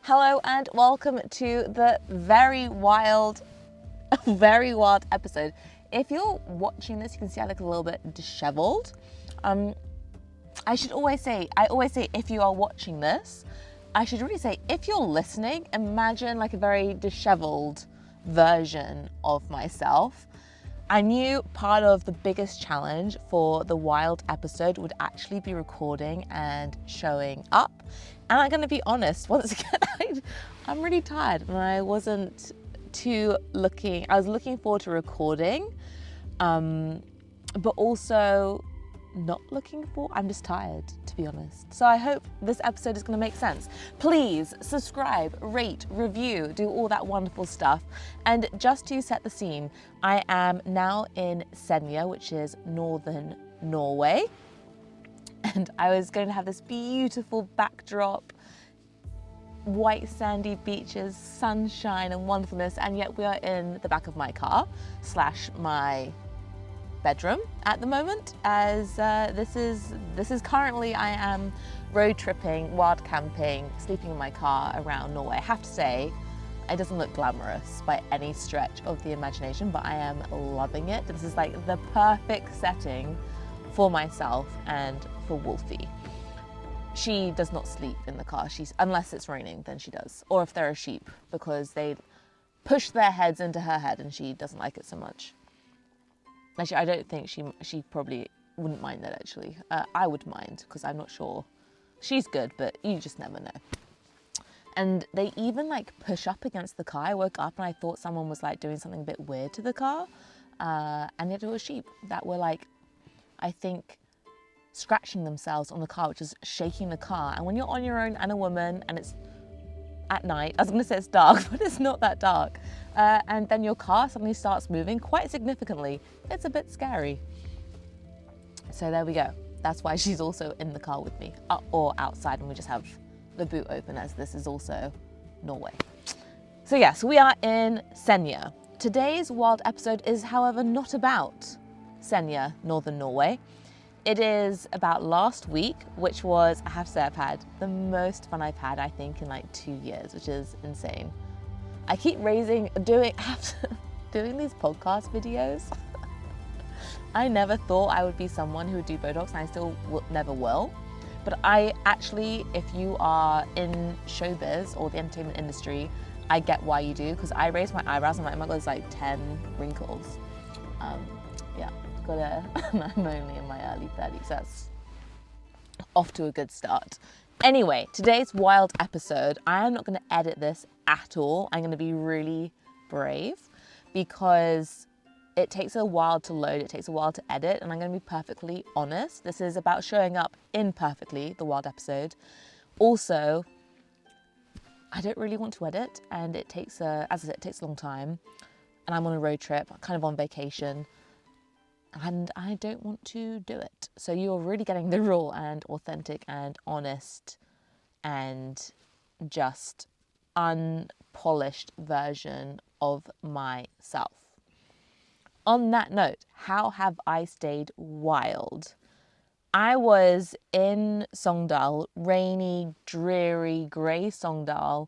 Hello and welcome to the very wild episode. If you're watching this, you can see I look a little bit disheveled. I always say if you are watching this, I should really say if you're listening, imagine like a very disheveled version of myself. I knew part of the biggest challenge for the wild episode would actually be recording and showing up. And I'm going to be honest, once again, I'm really tired and I was looking forward to recording, but also I'm just tired, to be honest. So I hope this episode is going to make sense. Please subscribe, rate, review, do all that wonderful stuff. And just to set the scene, I am now in Senja, which is Northern Norway. And I was going to have this beautiful backdrop, white sandy beaches, sunshine and wonderfulness, and yet we are in the back of my car / my bedroom at the moment, as this is currently I am road tripping, wild camping, sleeping in my car around Norway. I have to say, it doesn't look glamorous by any stretch of the imagination, but I am loving it. This is like the perfect setting for myself and for Woolfie. She does not sleep in the car. Unless it's raining, then she does. Or if there are sheep, because they push their heads into her head and she doesn't like it so much. Actually, I don't think she probably wouldn't mind that, actually. I would mind, because I'm not sure. She's good, but you just never know. And they even like push up against the car. I woke up and I thought someone was like doing something a bit weird to the car. And yet it was sheep that were like, I think, scratching themselves on the car, which is shaking the car. And when you're on your own and a woman and it's at night, I was going to say it's dark, but it's not that dark. And then your car suddenly starts moving quite significantly. It's a bit scary. So there we go. That's why she's also in the car with me, or outside, and we just have the boot open, as this is also Norway. So yes, we are in Senja. Today's wild episode is, however, not about Senja, Northern Norway. It is about last week, which was, I have to say, I've had the most fun I've had, I think, in like 2 years, which is insane. I keep doing these podcast videos. I never thought I would be someone who would do Botox, and I still never will. But I actually, if you are in showbiz or the entertainment industry, I get why you do, because I raise my eyebrows and my there's like 10 wrinkles. I'm only in my early 30s, that's off to a good start. Anyway, today's wild episode, I am not going to edit this at all. I'm going to be really brave because it takes a while to load, it takes a while to edit, and I'm going to be perfectly honest. This is about showing up imperfectly, the wild episode. Also, I don't really want to edit, and it takes a long time, and I'm on a road trip, kind of on vacation, and I don't want to do it. So you're really getting the raw and authentic and honest and just unpolished version of myself. On that note, how have I stayed wild? I was in Sogndal, rainy, dreary, grey Sogndal,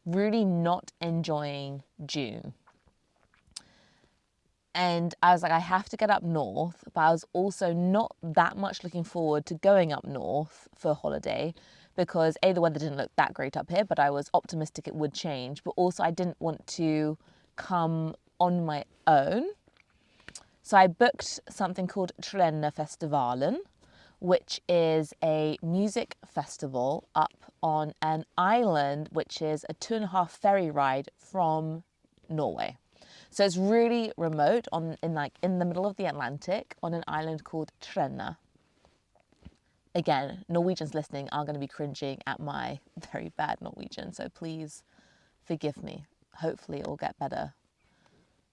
really not enjoying June. And I was like, I have to get up north, but I was also not that much looking forward to going up north for a holiday because A, the weather didn't look that great up here, but I was optimistic it would change. But also I didn't want to come on my own. So I booked something called Træna Festivalen, which is a music festival up on an island, which is a 2.5 ferry ride from Norway. So it's really remote in the middle of the Atlantic on an island called Træna. Again, Norwegians listening are going to be cringing at my very bad Norwegian, so please forgive me. Hopefully it will get better,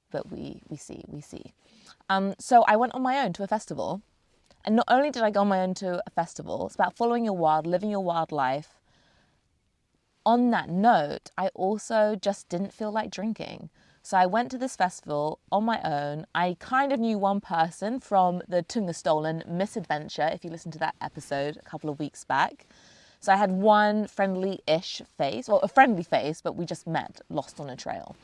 but we see. So I went on my own to a festival, and not only did I go on my own to a festival, it's about following your wild, living your wild life. On that note, I also just didn't feel like drinking. So I went to this festival on my own. I kind of knew one person from the Stolen misadventure, if you listened to that episode a couple of weeks back. So I had one friendly-ish face, well, a friendly face, but we just met, lost on a trail.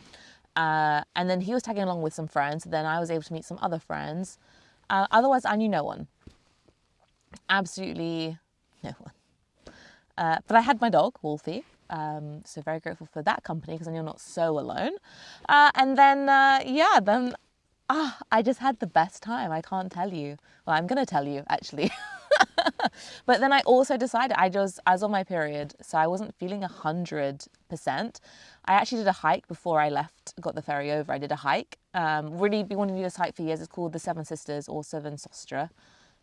And then he was tagging along with some friends. Then I was able to meet some other friends. Otherwise, I knew no one. Absolutely no one. But I had my dog, Woolfie. So very grateful for that company because then you're not so alone. And then I just had the best time. I can't tell you. Well, I'm going to tell you actually. But then I also decided I was on my period, so I wasn't feeling 100%. I actually did a hike before I left, got the ferry over. I did a hike. Really been wanting to do this hike for years. It's called the Seven Sisters or Seven Sostra.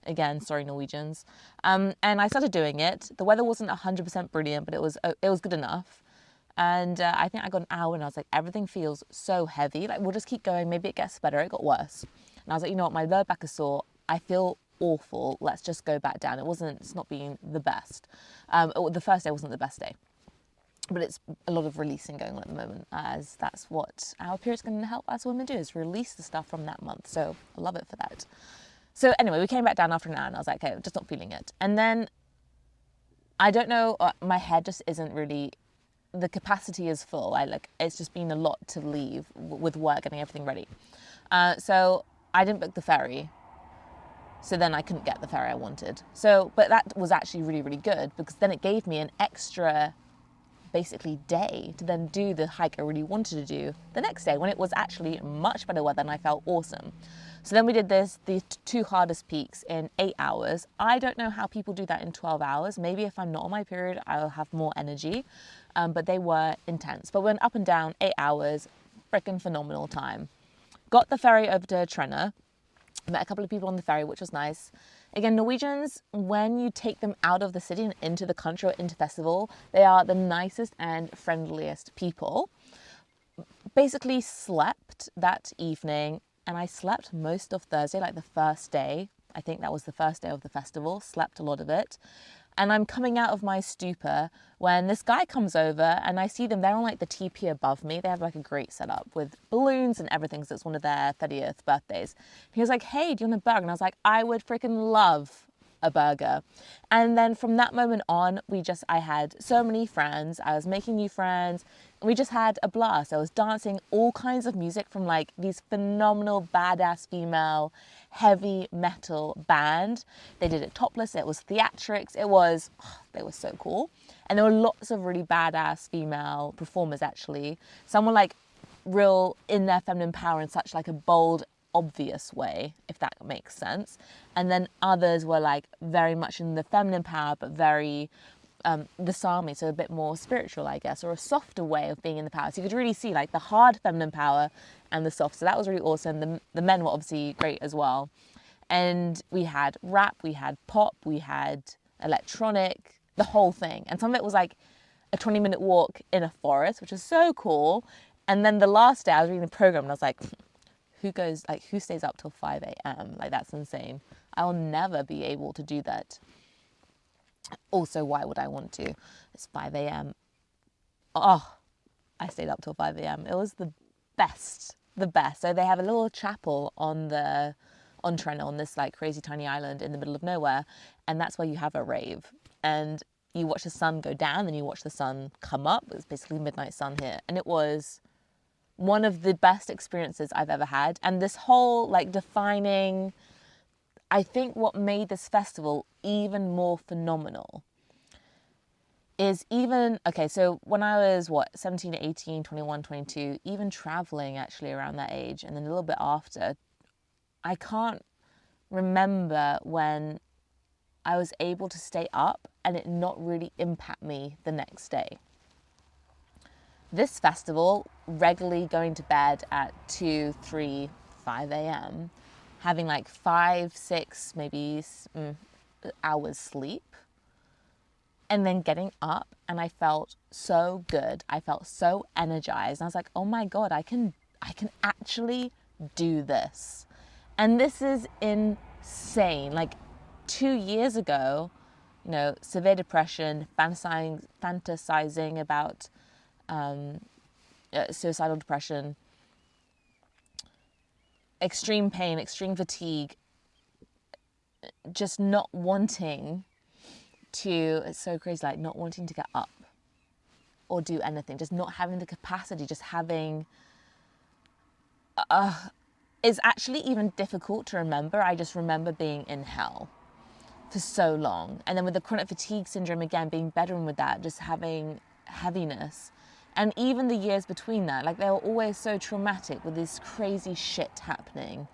Again, sorry Norwegians. And I started doing it. The weather wasn't 100% brilliant, but it was good enough. And I think I got an hour and I was like, everything feels so heavy. Like, we'll just keep going. Maybe it gets better. It got worse. And I was like, you know what? My lower back is sore. I feel awful. Let's just go back down. It's not being the best. The first day wasn't the best day. But it's a lot of releasing going on at the moment, as that's what our period's going to help us women do, is release the stuff from that month. So I love it for that. So anyway, we came back down after an hour and I was like, okay, I'm just not feeling it. And then, I don't know, my head just isn't really, the capacity is full. It's just been a lot to leave with work, getting everything ready. So I didn't book the ferry. So then I couldn't get the ferry I wanted. But that was actually really, really good because then it gave me an extra basically day to then do the hike I really wanted to do the next day when it was actually much better weather and I felt awesome. So then we did the two hardest peaks in 8 hours. I don't know how people do that in 12 hours. Maybe if I'm not on my period, I'll have more energy. But they were intense. But we went up and down 8 hours, freaking phenomenal time. Got the ferry over to Træna. Met a couple of people on the ferry, which was nice. Again, Norwegians, when you take them out of the city and into the country or into festival, they are the nicest and friendliest people. Basically slept that evening, and I slept most of Thursday, like the first day. I think that was the first day of the festival, slept a lot of it. And I'm coming out of my stupor when this guy comes over and I see them, they're on like the teepee above me. They have like a great setup with balloons and everything, so it's one of their 30th birthdays. He was like, hey, do you want a burger? And I was like, I would freaking love a burger. And then from that moment on, I had so many friends. I was making new friends. And we just had a blast. I was dancing all kinds of music from like these phenomenal badass female heavy metal band. They did it topless. It was theatrics. They were so cool. And there were lots of really badass female performers actually. Some were like real in their feminine power in such like a bold, obvious way, if that makes sense. And then others were like very much in the feminine power, but very the Sami, so a bit more spiritual, I guess, or a softer way of being in the power. So you could really see like the hard feminine power and the soft. So that was really awesome. The men were obviously great as well. And we had rap, we had pop, we had electronic, the whole thing. And some of it was like a 20-minute walk in a forest, which was so cool. And then the last day I was reading the program and I was like, who stays up till 5 a.m.? Like, that's insane. I will never be able to do that. Also, why would I want to? It's 5 a.m. Oh, I stayed up till 5 a.m. It was the best. So they have a little chapel on Træna, on this like crazy tiny island in the middle of nowhere. And that's where you have a rave. And you watch the sun go down, then you watch the sun come up. It was basically midnight sun here. And it was one of the best experiences I've ever had. And this whole like defining, I think what made this festival even more phenomenal is so when I was 17, 18, 21, 22, even traveling actually around that age and then a little bit after, I can't remember when I was able to stay up and it not really impact me the next day. This festival, regularly going to bed at 2, 3, 5 a.m., having like 5, 6, maybe hours sleep, and then getting up, and I felt so good. I felt so energized. And I was like, oh my God, I can actually do this. And this is insane. Like 2 years ago, severe depression, fantasizing about suicidal depression, extreme pain, extreme fatigue, just not wanting to, it's so crazy, like not wanting to get up or do anything, just not having the capacity, just having, it's actually even difficult to remember. I just remember being in hell for so long. And then with the chronic fatigue syndrome, again, being bedridden with that, just having heaviness. And even the years between that, like they were always so traumatic with this crazy shit happening.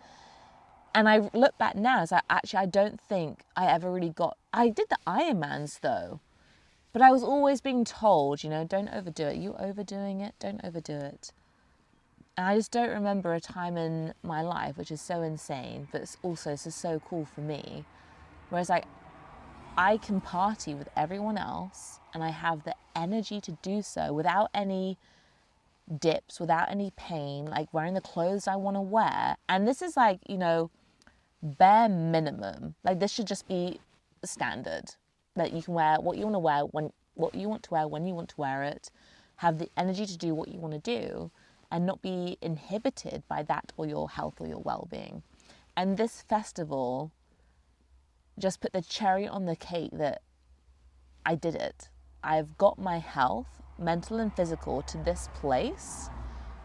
And I look back now, it's like, actually, I don't think I ever really I did the Ironmans though, but I was always being told, you know, don't overdo it. You're overdoing it, don't overdo it. And I just don't remember a time in my life, which is so insane, but it's also so cool for me. Whereas like, I can party with everyone else and I have the energy to do so without any dips, without any pain, like wearing the clothes I want to wear. And this is like, you know, bare minimum. Like this should just be standard, that you can wear what you want to wear when you want to wear it, have the energy to do what you want to do and not be inhibited by that or your health or your well-being. And this festival just put the cherry on the cake that I did it. I've got my health, mental and physical, to this place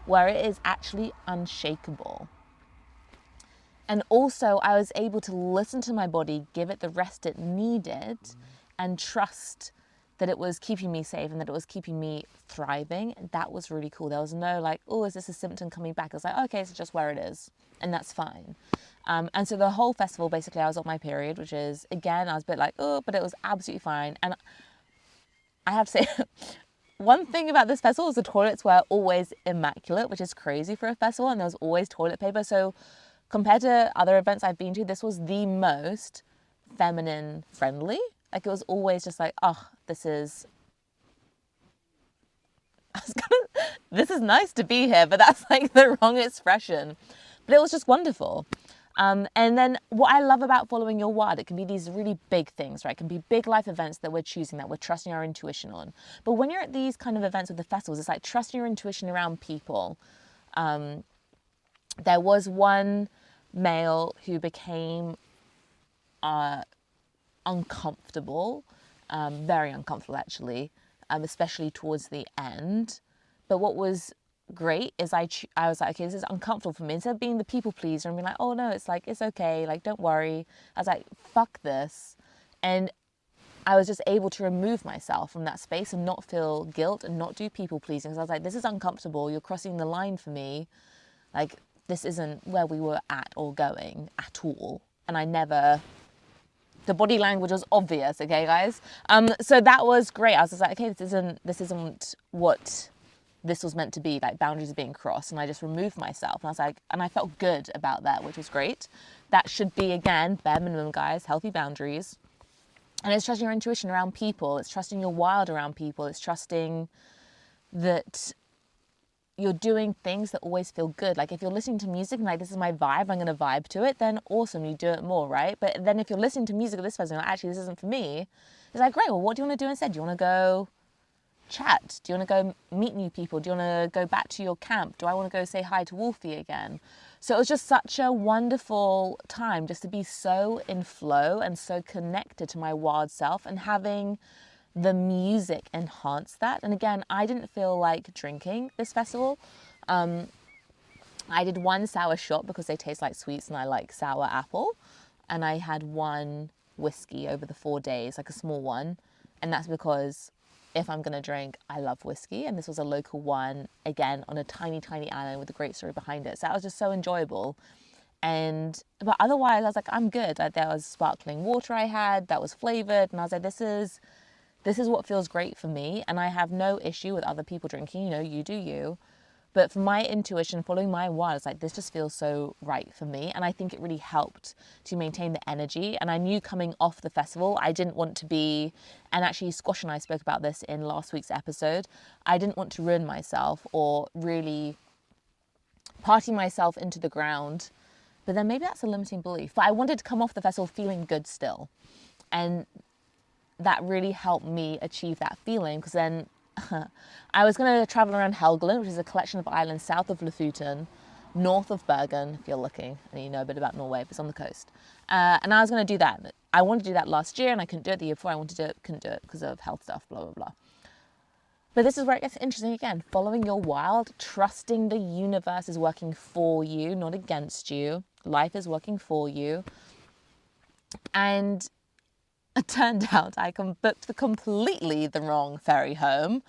where it is actually unshakable. And also I was able to listen to my body, give it the rest it needed, and trust that it was keeping me safe and that it was keeping me thriving. That was really cool. There was no like, oh, is this a symptom coming back? I was like, okay, it's just where it is, and that's fine. And so the whole festival, basically, I was on my period, which is, again, I was a bit like, oh, but it was absolutely fine. And I have to say, one thing about this festival is the toilets were always immaculate, which is crazy for a festival, and there was always toilet paper. So compared to other events I've been to, this was the most feminine friendly. Like it was always just like, oh, this is nice to be here, but that's like the wrong expression. But it was just wonderful. And then what I love about following your wild, it can be these really big things, right? It can be big life events that we're choosing, that we're trusting our intuition on. But when you're at these kind of events with the festivals, it's like trusting your intuition around people. There was one male who became uncomfortable, very uncomfortable actually, especially towards the end. But what was great is I was like, okay, this is uncomfortable for me. Instead of being the people pleaser and being like, oh no, it's like, it's okay, like don't worry, I was like, fuck this. And I was just able to remove myself from that space and not feel guilt and not do people pleasing. So I was like, this is uncomfortable, you're crossing the line for me. Like this isn't where we were at or going at all. And the body language was obvious, okay guys? So that was great. I was just like, okay, this isn't what this was meant to be, like boundaries are being crossed, and I just removed myself. And I was like, and I felt good about that, which was great. That should be, again, bare minimum, guys, healthy boundaries. And it's trusting your intuition around people. It's trusting your wild around people. It's trusting that you're doing things that always feel good. Like if you're listening to music and like, this is my vibe, I'm going to vibe to it, then awesome, you do it more, right? But then if you're listening to music at this festival, like, actually, this isn't for me, it's like, great, well, what do you want to do instead? Do you want to go chat? Do you want to go meet new people? Do you want to go back to your camp? Do I want to go say hi to Woolfie again? So it was just such a wonderful time just to be so in flow and so connected to my wild self, and having the music enhance that. And again, I didn't feel like drinking this festival. I did one sour shot because they taste like sweets and I like sour apple. And I had one whiskey over the 4 days, like a small one. And that's because if I'm going to drink, I love whiskey. And this was a local one, again, on a tiny, tiny island with a great story behind it. So that was just so enjoyable. But otherwise, I was like, I'm good. Like, there was sparkling water I had that was flavored. And I was like, this is what feels great for me. And I have no issue with other people drinking, you know, you do you. But for my intuition, following my wild, it's like, this just feels so right for me. And I think it really helped to maintain the energy. And I knew coming off the festival, I didn't want to be, and actually Squash and I spoke about this in last week's episode, I didn't want to ruin myself or really party myself into the ground. But then maybe that's a limiting belief. But I wanted to come off the festival feeling good still. And that really helped me achieve that feeling, because then I was going to travel around Helgeland, which is a collection of islands south of Lofoten, north of Bergen, if you're looking and you know a bit about Norway, if it's on the coast. And I was going to do that. I wanted to do that last year and I couldn't do it. The year before I wanted to do it, couldn't do it because of health stuff, blah, blah, blah. But this is where it gets interesting again. Following your wild, trusting the universe is working for you, not against you. Life is working for you. And it turned out I booked completely the wrong ferry home.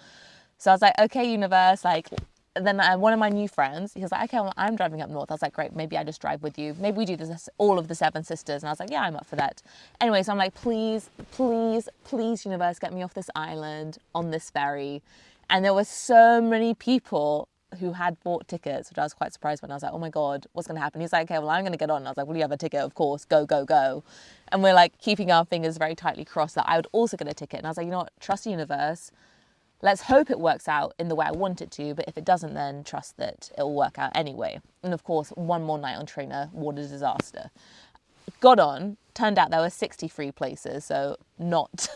So I was like, okay, universe, like, and then one of my new friends, he was like, okay, well, I'm driving up north. I was like, great, maybe I just drive with you. Maybe we do this, all of the 7 sisters. And I was like, yeah, I'm up for that. Anyway, so I'm like, please, please, please, universe, get me off this island on this ferry. And there were so many people who had bought tickets, which I was quite surprised when. I was like, oh my God, what's going to happen? He's like, okay, well, I'm going to get on. And I was like, well, you have a ticket, of course, go, go, go. And we're like keeping our fingers very tightly crossed that I would also get a ticket. And I was like, you know what, trust the universe. Let's hope it works out in the way I want it to, but if it doesn't, then trust that it will work out anyway. And of course, one more night on Træna, what a disaster. Got on, turned out there were 63 places, so not,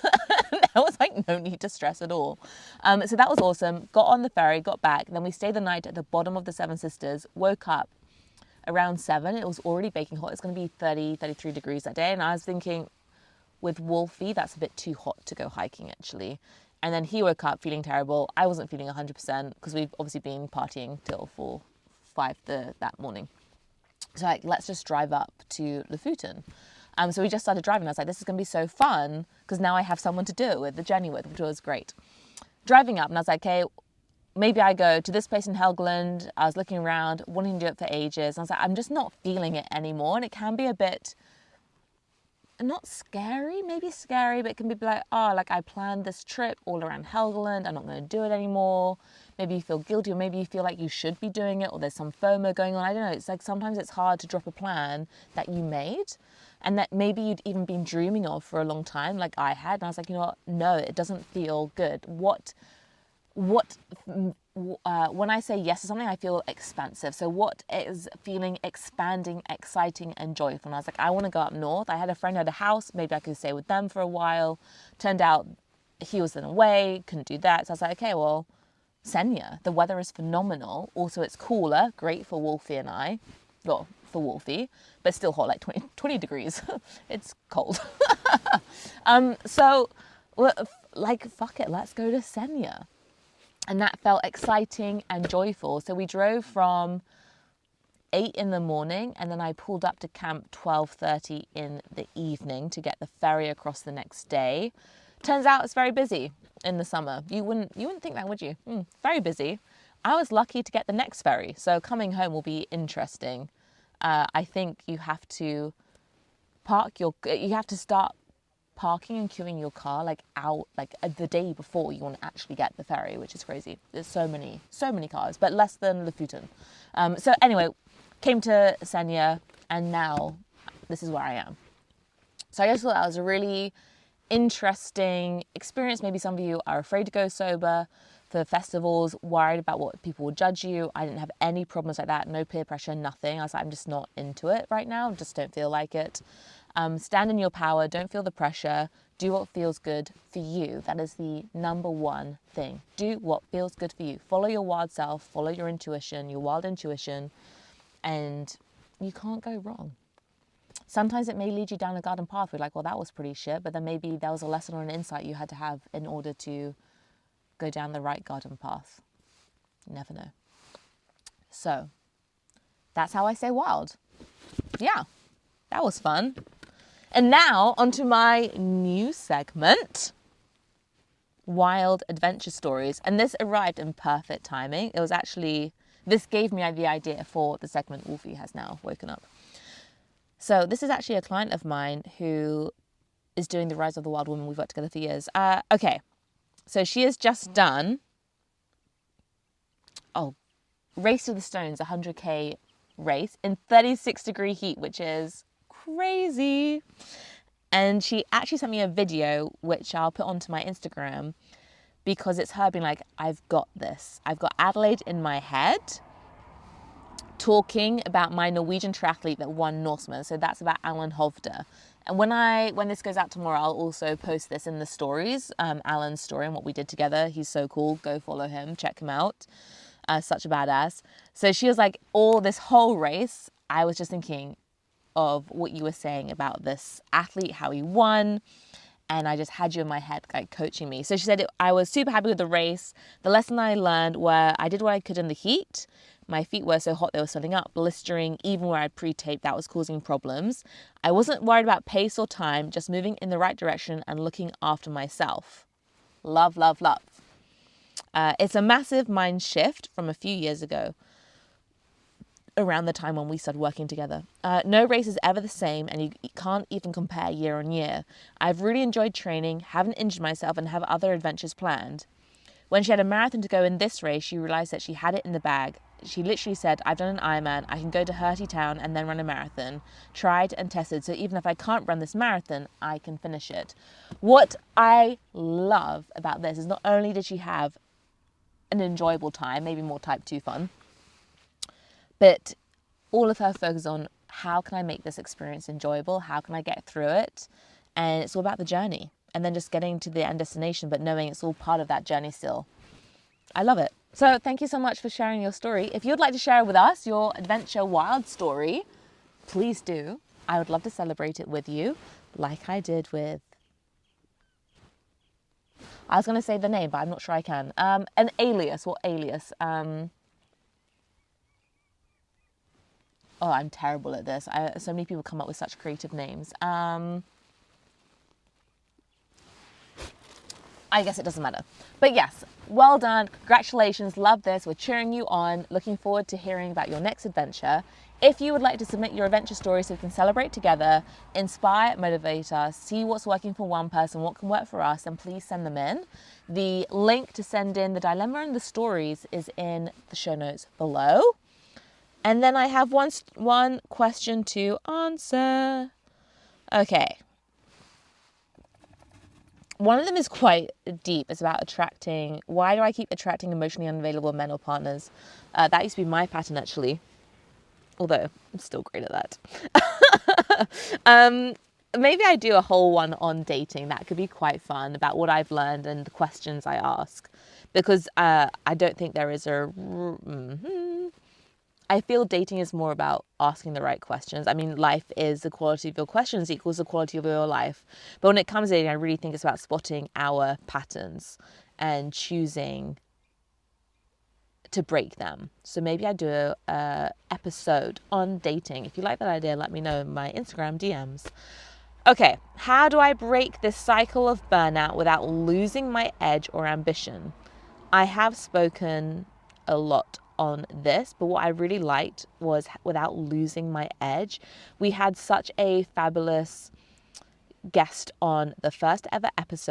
there was like no need to stress at all. So that was awesome. Got on the ferry, got back, then we stayed the night at the bottom of the 7 Sisters, woke up around 7. It was already baking hot. It's going to be 30, 33 degrees that day. And I was thinking, with Woolfie, that's a bit too hot to go hiking actually. And then he woke up feeling terrible. I wasn't feeling 100% because we've obviously been partying till 5 that morning. So like, let's just drive up to Lofoten. So we just started driving. I was like, this is going to be so fun because now I have someone to do it with, the journey with, which was great. Driving up and I was like, okay, maybe I go to this place in Helgeland. I was looking around, wanting to do it for ages. And I was like, I'm just not feeling it anymore. And it can be a bit, not scary, maybe scary, but it can be like, oh, like I planned this trip all around Helgeland. I'm not going to do it anymore. Maybe you feel guilty or maybe you feel like you should be doing it or there's some FOMO going on. I don't know. It's like sometimes it's hard to drop a plan that you made and that maybe you'd even been dreaming of for a long time like I had. And I was like, you know what? No, it doesn't feel good. When I say yes to something, I feel expansive. So what is feeling expanding, exciting, and joyful? And I was like, I want to go up north. I had a friend who had a house. Maybe I could stay with them for a while. Turned out he was then away, couldn't do that. So I was like, okay, well, Senja, the weather is phenomenal. Also, it's cooler, great for Woolfie and I. Well, for Woolfie, but still hot, like 20 degrees. It's cold. So, like, fuck it, let's go to Senja. And that felt exciting and joyful. So we drove from 8 in the morning and then I pulled up to camp 12:30 in the evening to get the ferry across the next day. Turns out it's very busy in the summer. You wouldn't think that, would you? Very busy. I was lucky to get the next ferry. So coming home will be interesting. I think you have to start parking and queuing your car like out like the day before you want to actually get the ferry, which is crazy. There's so many cars, but less than Lofoten. So anyway, came to Senja and now this is where I am. So I just thought that was a really interesting experience. Maybe some of you are afraid to go sober for festivals, worried about what people will judge you. I didn't have any problems like that, no peer pressure, nothing. I was like, I'm just not into it right now, just don't feel like it. Stand in your power, don't feel the pressure, do what feels good for you. That is the number one thing. Do what feels good for you. Follow your wild self, follow your intuition, your wild intuition, and you can't go wrong. Sometimes it may lead you down a garden path. We're like, well, that was pretty shit, but then maybe there was a lesson or an insight you had to have in order to go down the right garden path. You never know. So that's how I say wild. Yeah, that was fun. And now onto my new segment, Wild Adventure Stories. And this arrived in perfect timing. It was actually, this gave me the idea for the segment Woolfie has now woken up. So this is actually a client of mine who is doing the Rise of the Wild Woman. We've worked together for years. Okay, so she has just done, Race to the Stones, 100K race in 36-degree heat, which is crazy. And she actually sent me a video, which I'll put onto my Instagram, because it's her being like, I've got this. I've got Adelaide in my head, talking about my Norwegian triathlete that won Norseman. So that's about Alan Hovde. And when this goes out tomorrow, I'll also post this in the stories, Alan's story and what we did together. He's so cool. Go follow him, check him out. such a badass. So she was like, all this whole race, I was just thinking of what you were saying about this athlete, how he won. And I just had you in my head, like coaching me. So she said, I was super happy with the race. The lesson I learned were I did what I could in the heat. My feet were so hot, they were swelling up, blistering, even where I'd pre-taped, that was causing problems. I wasn't worried about pace or time, just moving in the right direction and looking after myself. Love, love, love. It's a massive mind shift from a few years ago, around the time when we started working together. No race is ever the same, and you can't even compare year on year. I've really enjoyed training, haven't injured myself, and have other adventures planned. When she had a marathon to go in this race, she realised that she had it in the bag. She literally said, I've done an Ironman, I can go to Hurty Town and then run a marathon. Tried and tested, so even if I can't run this marathon, I can finish it. What I love about this is not only did she have an enjoyable time, maybe more type 2 fun, but all of her focus on how can I make this experience enjoyable? How can I get through it? And it's all about the journey. And then just getting to the end destination, but knowing it's all part of that journey still. I love it. So thank you so much for sharing your story. If you'd like to share with us your adventure wild story, please do. I would love to celebrate it with you, like I did with... I was going to say the name, but I'm not sure I can. An alias. What alias? Oh, I'm terrible at this. So many people come up with such creative names. I guess it doesn't matter. But yes, well done. Congratulations. Love this. We're cheering you on. Looking forward to hearing about your next adventure. If you would like to submit your adventure story so we can celebrate together, inspire, motivate us, see what's working for one person, what can work for us, then please send them in. The link to send in the dilemma and the stories is in the show notes below. And then I have one question to answer. Okay. One of them is quite deep. It's about why do I keep attracting emotionally unavailable men or partners? That used to be my pattern, actually. Although, I'm still great at that. Maybe I do a whole one on dating. That could be quite fun, about what I've learned and the questions I ask. Because I don't think there is a... I feel dating is more about asking the right questions. I mean, life is the quality of your questions equals the quality of your life. But when it comes to dating, I really think it's about spotting our patterns and choosing to break them. So maybe I do a episode on dating. If you like that idea, let me know in my Instagram DMs. Okay, how do I break this cycle of burnout without losing my edge or ambition? I have spoken a lot on this, but what I really liked was without losing my edge. We had such a fabulous guest on the first ever guest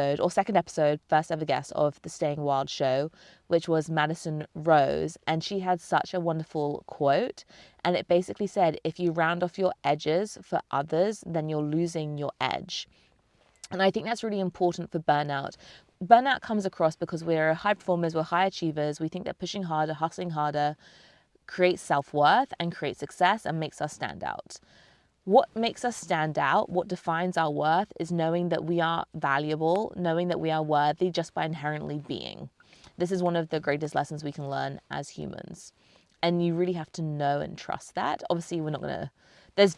of the Staying Wild show, which was Madison Rose, and she had such a wonderful quote, and it basically said, if you round off your edges for others, then you're losing your edge. And I think that's really important for burnout. Burnout comes across because we're high performers, we're high achievers. We think that pushing harder, hustling harder creates self-worth and creates success and makes us stand out. What makes us stand out, what defines our worth, is knowing that we are valuable, knowing that we are worthy just by inherently being. This is one of the greatest lessons we can learn as humans. And you really have to know and trust that. Obviously, we're not going to... There's,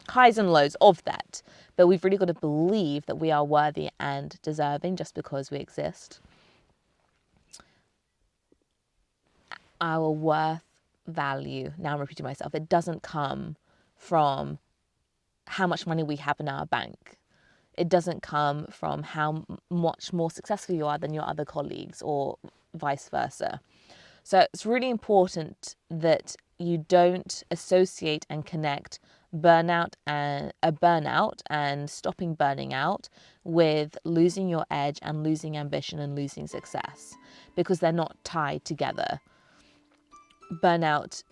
highs and lows of that, but we've really got to believe that we are worthy and deserving just because we exist. Our worth, value, now I'm repeating myself, it doesn't come from how much money we have in our bank. It doesn't come from how much more successful you are than your other colleagues or vice versa. So it's really important that you don't associate and connect burnout and stopping burning out with losing your edge and losing ambition and losing success, because they're not tied together. Burnout,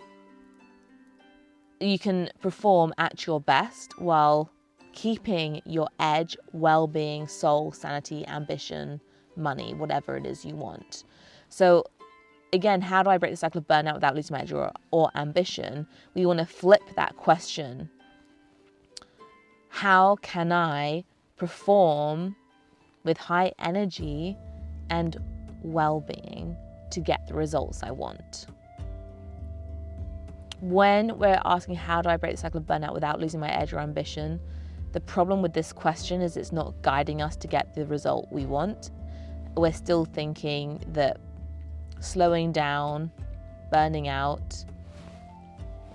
you can perform at your best while keeping your edge, well-being, soul, sanity, ambition, money, whatever it is you want. So again, how do I break the cycle of burnout without losing my edge or ambition? We want to flip that question. How can I perform with high energy and well-being to get the results I want. When we're asking how do I break the cycle of burnout without losing my edge or ambition, the problem with this question is it's not guiding us to get the result we want. We're still thinking that slowing down, burning out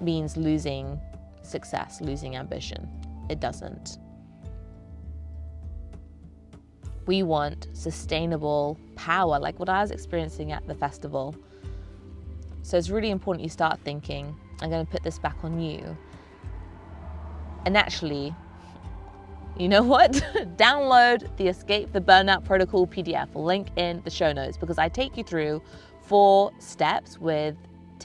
means losing success, losing ambition. It doesn't. We want sustainable power, like what I was experiencing at the festival. So it's really important you start thinking, I'm going to put this back on you. And actually, you know what? Download the Escape the Burnout Protocol PDF, link in the show notes, because I take you through 4 steps with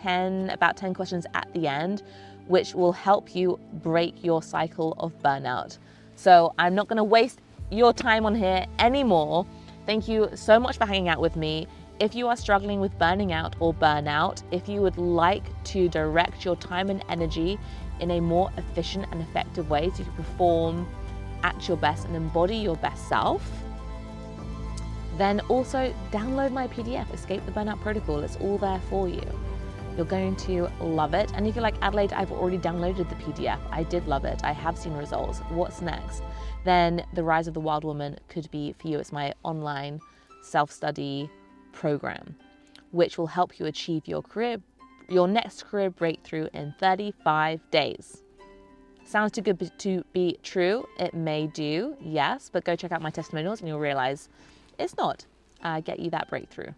about 10 questions at the end, which will help you break your cycle of burnout. So I'm not going to waste your time on here anymore. Thank you so much for hanging out with me. If you are struggling with burning out or burnout, if you would like to direct your time and energy in a more efficient and effective way so you can perform at your best and embody your best self, then also download my PDF, Escape the Burnout Protocol. It's all there for you. You're going to love it. And if you're like, Adelaide, I've already downloaded the PDF. I did love it. I have seen results. What's next? Then The Rise of the Wild Woman could be for you. It's my online self-study program, which will help you achieve your next career breakthrough in 35 days. Sounds too good to be true. It may do, yes, but go check out my testimonials and you'll realize it's not. Get you that breakthrough.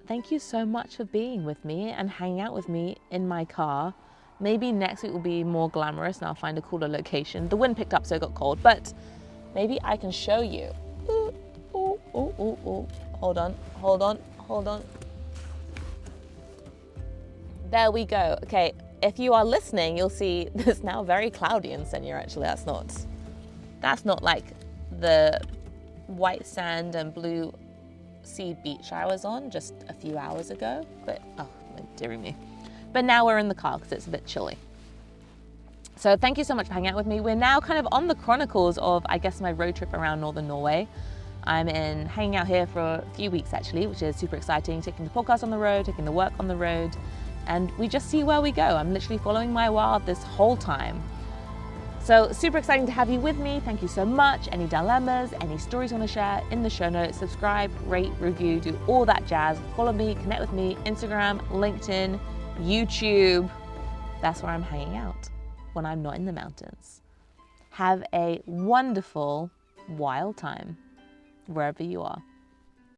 Thank you so much for being with me and hanging out with me in my car. Maybe next week will be more glamorous and I'll find a cooler location. The wind picked up, so it got cold, but maybe I can show you. Ooh, ooh, ooh, ooh, ooh. Hold on. There we go. Okay, if you are listening, you'll see it's now very cloudy in Senja, actually. That's not like the white sand and blue sea beach I was on just a few hours ago, but dearie me. But now we're in the car because it's a bit chilly. So thank you so much for hanging out with me. We're now kind of on the chronicles of, I guess, my road trip around Northern Norway. I'm hanging out here for a few weeks actually, which is super exciting, taking the podcast on the road, taking the work on the road, and we just see where we go. I'm literally following my wild this whole time. So super exciting to have you with me. Thank you so much. Any dilemmas, any stories you want to share, in the show notes. Subscribe, rate, review, do all that jazz. Follow me, connect with me, Instagram, LinkedIn, YouTube. That's where I'm hanging out when I'm not in the mountains. Have a wonderful, wild time wherever you are.